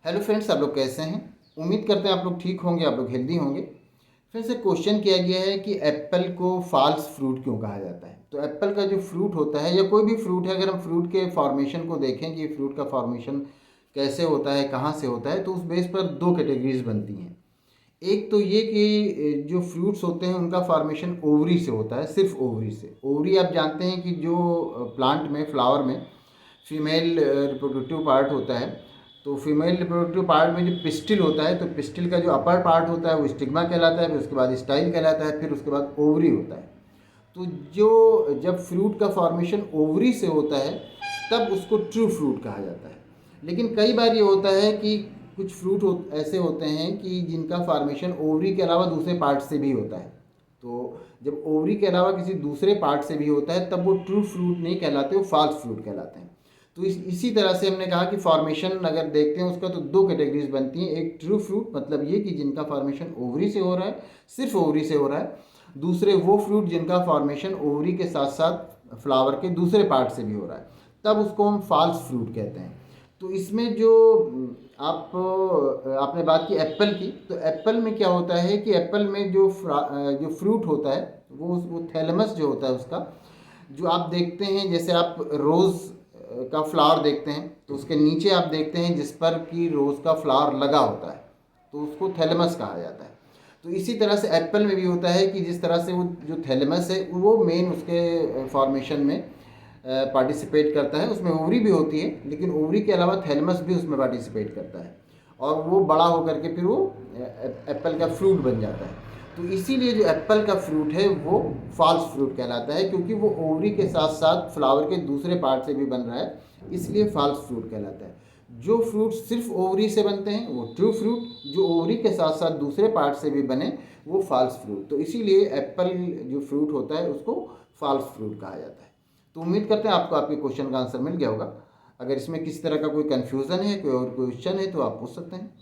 Hello friends, आप लोग कैसे हैं। उम्मीद करते हैं आप लोग ठीक होंगे, आप लोग हेल्दी होंगे। फिर से क्वेश्चन किया गया है कि एप्पल को फॉल्स फ्रूट क्यों कहा जाता है। तो एप्पल का जो फ्रूट होता है या कोई भी फ्रूट है, अगर हम फ्रूट के फॉर्मेशन को देखें कि ये फ्रूट का फॉर्मेशन कैसे होता है, कहाँ से होता है, तो उस बेस पर दो कैटेगरीज बनती हैं। एक तो ये कि जो फ्रूट्स होते हैं उनका फॉर्मेशन ओवरी से होता है, सिर्फ ओवरी से। ओवरी आप जानते हैं कि जो प्लांट में, फ्लावर में फीमेल रिप्रोडक्टिव पार्ट होता है। तो फीमेल रिप्रोडक्टिव पार्ट में जो पिस्टिल होता है, तो पिस्टिल का जो अपर पार्ट होता है वो स्टिग्मा कहलाता है, फिर उसके बाद स्टाइल कहलाता है, फिर उसके बाद ओवरी होता है। तो जो जब फ्रूट का फॉर्मेशन ओवरी से होता है तब उसको ट्रू फ्रूट कहा जाता है। लेकिन कई बार ये होता है कि कुछ फ्रूट ऐसे होते हैं कि जिनका फॉर्मेशन ओवरी के अलावा दूसरे पार्ट से भी होता है। तो जब ओवरी के अलावा किसी दूसरे पार्ट से भी होता है तब वो ट्रू फ्रूट नहीं कहलाते, वो फॉल्स फ्रूट कहलाते हैं। तो इसी तरह से हमने कहा कि फॉर्मेशन अगर देखते हैं उसका, तो दो कैटेगरीज बनती हैं। एक ट्रू फ्रूट, मतलब ये कि जिनका फॉर्मेशन ओवरी से हो रहा है, सिर्फ ओवरी से हो रहा है। दूसरे वो फ्रूट जिनका फॉर्मेशन ओवरी के साथ साथ फ्लावर के दूसरे पार्ट से भी हो रहा है, तब उसको हम फॉल्स फ्रूट कहते हैं। तो इसमें जो आपने बात की एप्पल की, तो एप्पल में क्या होता है कि एप्पल में जो फ्रूट होता है वो थैलेमस जो होता है उसका, जो आप देखते हैं, जैसे आप रोज़ का फ्लावर देखते हैं तो उसके नीचे आप देखते हैं जिस पर कि रोज़ का फ्लावर लगा होता है, तो उसको थैलेमस कहा जाता है। तो इसी तरह से एप्पल में भी होता है कि जिस तरह से वो जो थैलेमस है वो मेन उसके फॉर्मेशन में पार्टिसिपेट करता है। उसमें ओवरी भी होती है, लेकिन ओवरी के अलावा थैलेमस भी उसमें पार्टिसिपेट करता है, और वो बड़ा होकर के फिर वो एप्पल का फ्रूट बन जाता है। तो इसीलिए जो एप्पल का फ्रूट है वो फॉल्स फ्रूट कहलाता है, क्योंकि वो ओवरी के साथ साथ फ्लावर के दूसरे पार्ट से भी बन रहा है, इसलिए फॉल्स फ्रूट कहलाता है। जो फ्रूट सिर्फ ओवरी से बनते हैं वो ट्रू फ्रूट, जो ओवरी के साथ साथ दूसरे पार्ट से भी बने वो फॉल्स फ्रूट। तो इसीलिए एप्पल जो फ्रूट होता है उसको फॉल्स फ्रूट कहा जाता है। तो उम्मीद करते हैं आपको आपके क्वेश्चन का आंसर मिल गया होगा। अगर इसमें किसी तरह का कोई कन्फ्यूज़न है, कोई और क्वेश्चन है, तो आप पूछ सकते हैं।